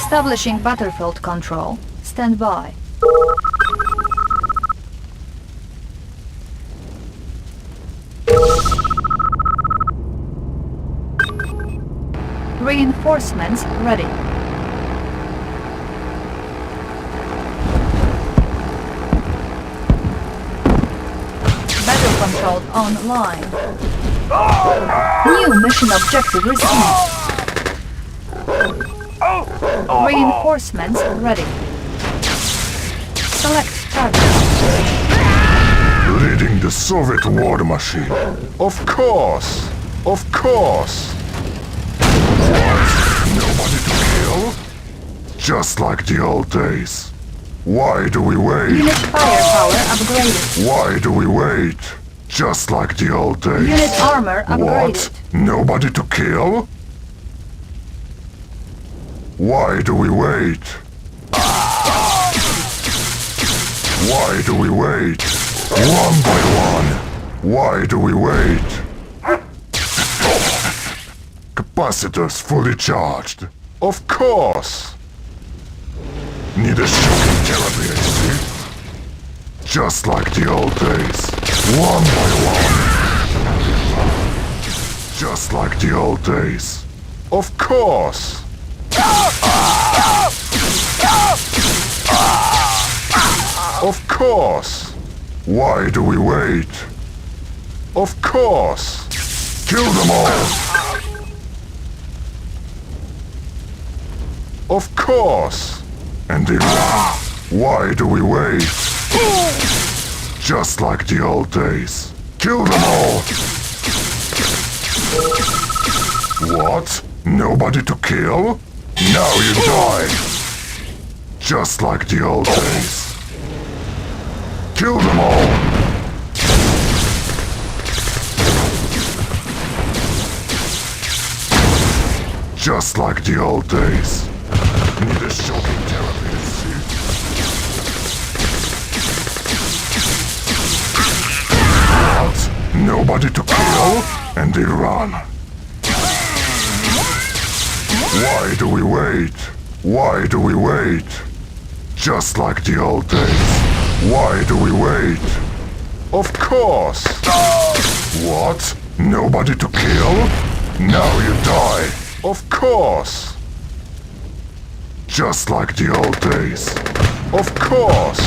Establishing battlefield control. Stand by. Reinforcements ready. Battle control online. New mission objective received. Reinforcements ready. Select target. Leading the Soviet war machine. Of course. Of course. What? Nobody to kill? Just like the old days. Why do we wait? Unit firepower upgraded. Why do we wait? Just like the old days. Unit armor upgraded. What? Nobody to kill? Why do we wait? Why do we wait? One by one. Why do we wait? Capacitors fully charged. Of course. Need a shocking therapy, I see. Just like the old days. One by one. Just like the old days. Of course. Of course. Why do we wait? Of course. Kill them all. Of course. And they run. Why do we wait? Just like the old days. Kill them all. What? Nobody to kill? Now you die. Just like the old days. Kill them all. Just like the old days. Need a shocking therapy, see? What? Nobody to kill? And they run. Why do we wait? Why do we wait? Just like the old days. Why do we wait? Of course. What? Nobody to kill? Now you die. Of course. Just like the old days. Of course.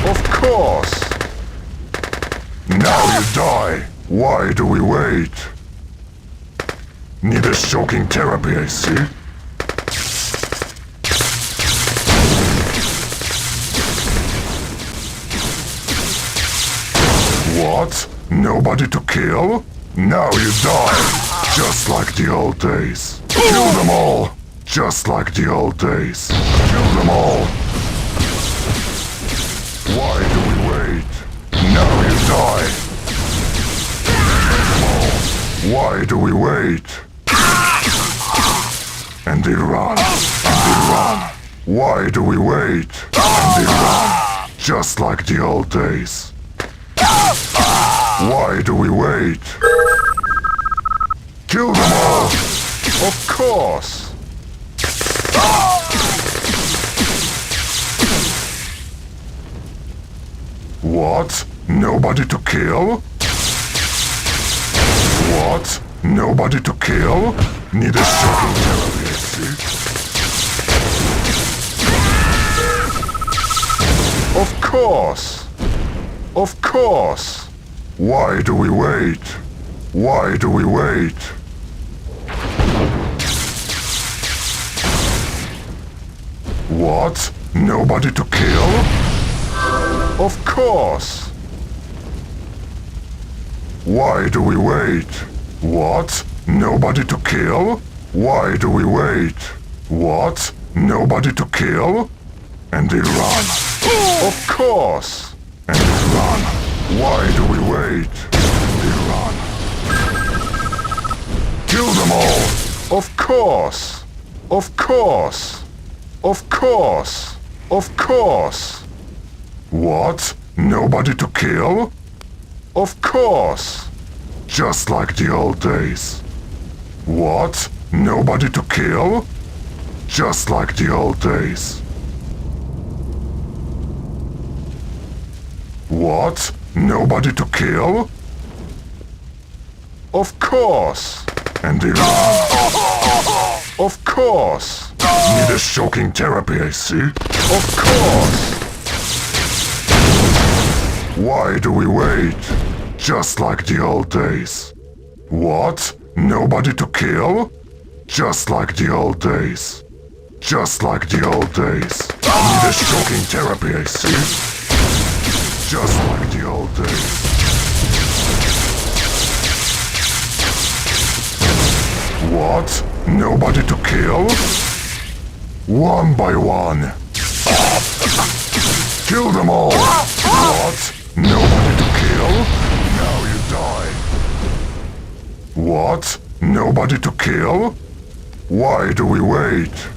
Of course. Now you die. Why do we wait? Need a shocking therapy, I see. What? Nobody to kill? Now you die. Just like the old days. Kill them all. Just like the old days. Kill them all. Why do we wait? Now you die. Kill them all. Why do we wait? And they run. And they run. Why do we wait? And they run. Just like the old days. Why do we wait? Kill them all! Of course! What? Nobody to kill? What? Nobody to kill? Need a shocking therapy, I see. Of course! Of course! Why do we wait? Why do we wait? What? Nobody to kill? Of course! Why do we wait? What? Nobody to kill? Why do we wait? What? Nobody to kill? And they run. Of course! And they run. Why do we wait? And they run. Kill them all! Of course! Of course! Of course! Of course! What? Nobody to kill? Of course! Just like the old days. What? Nobody to kill? Just like the old days. What? Nobody to kill? Of course! And Iran? Of course! Need a shocking therapy, I see. Of course! Why do we wait? Just like the old days. What? Nobody to kill? Just like the old days. Just like the old days. Need a shocking therapy, I see. Just like the old days. What? Nobody to kill? One by one. Kill them all! What? Nobody to kill? Now you die. What? Nobody to kill? Why do we wait?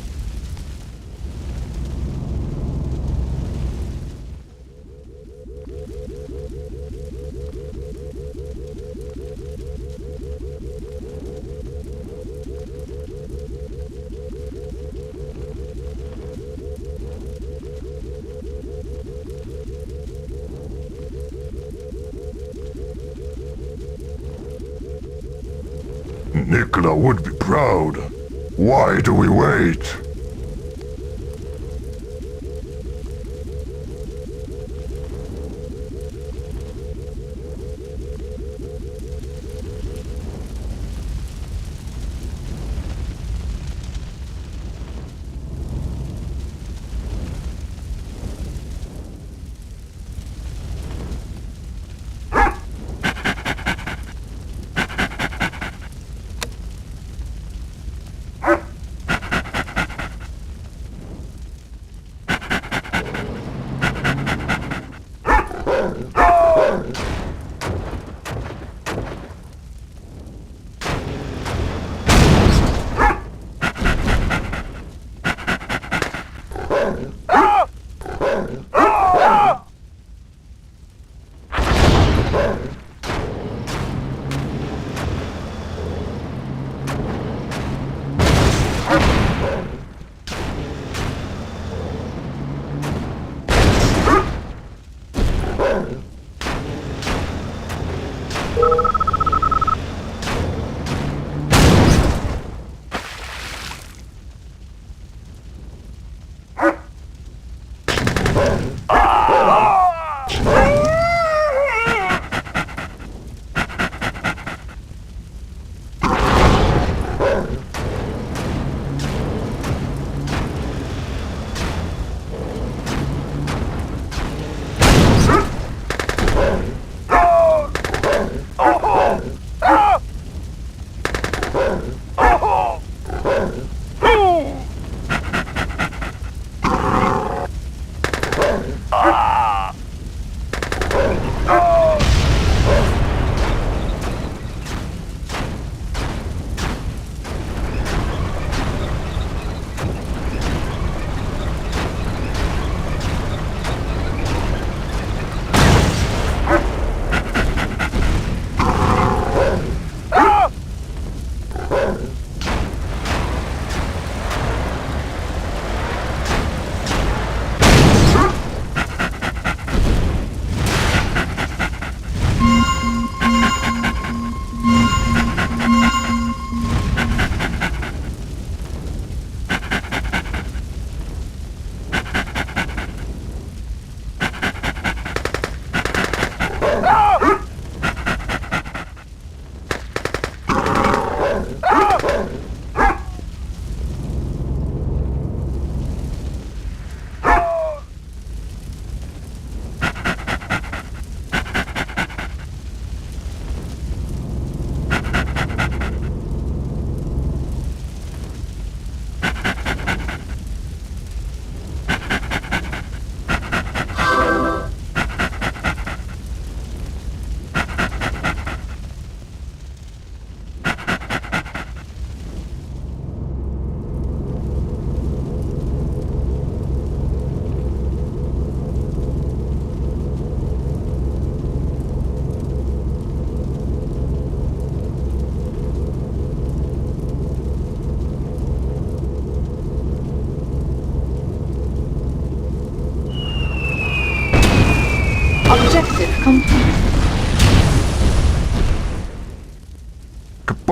Nikola would be proud. Why do we wait?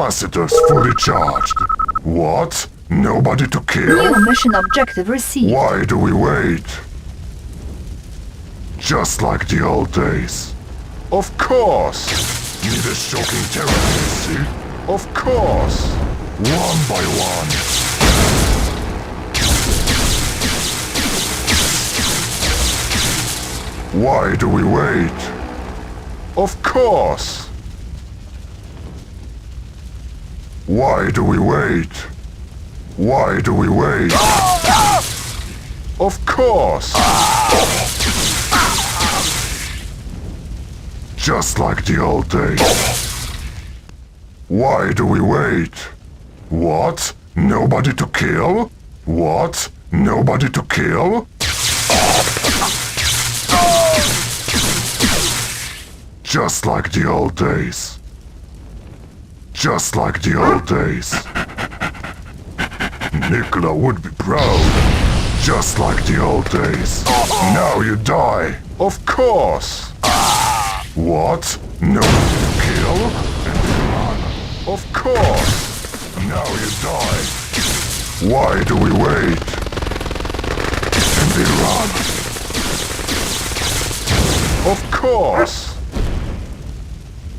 Capacitors fully charged. What? Nobody to kill? New mission objective received. Why do we wait? Just like the old days. Of course! Need a shocking terror, see? Of course! One by one. Why do we wait? Of course! Why do we wait? Why do we wait? Of course! Just like the old days. Why do we wait? What? Nobody to kill? What? Nobody to kill? Just like the old days. Just like the old days. Nikola would be proud. Just like the old days. Now you die. Of course. What? Nobody to kill? And they run. Of course. Now you die. Why do we wait? And they run. Of course.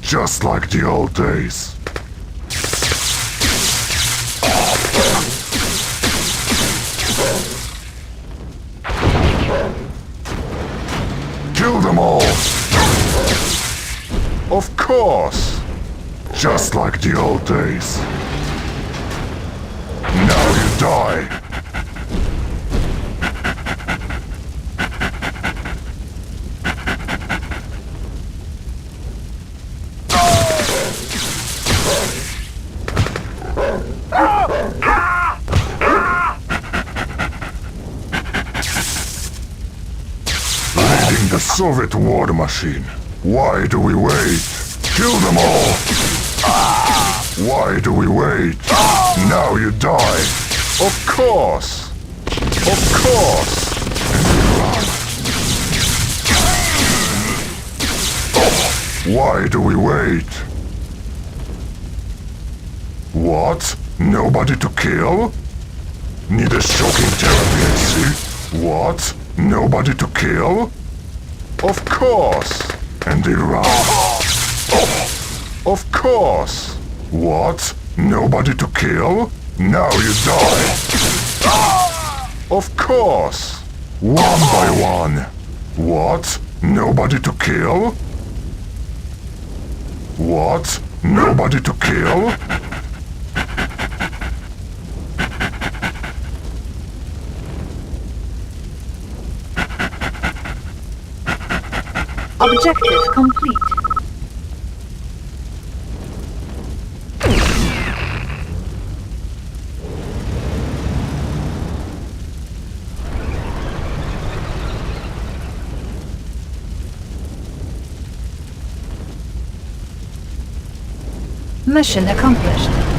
Just like the old days. Kill them all! Of course! Just like the old days. Now you die! Leading the Soviet war machine. Why do we wait? Kill them all! Why do we wait? Now you die! Of course! Of course! And we run. Why do we wait? What? Nobody to kill? Need a shocking therapy, I see. What? Nobody to kill? Of course! And they run. Of course! What? Nobody to kill? Now you die! Of course! One by one! What? Nobody to kill? What? Nobody to kill? Objective complete. Mission accomplished.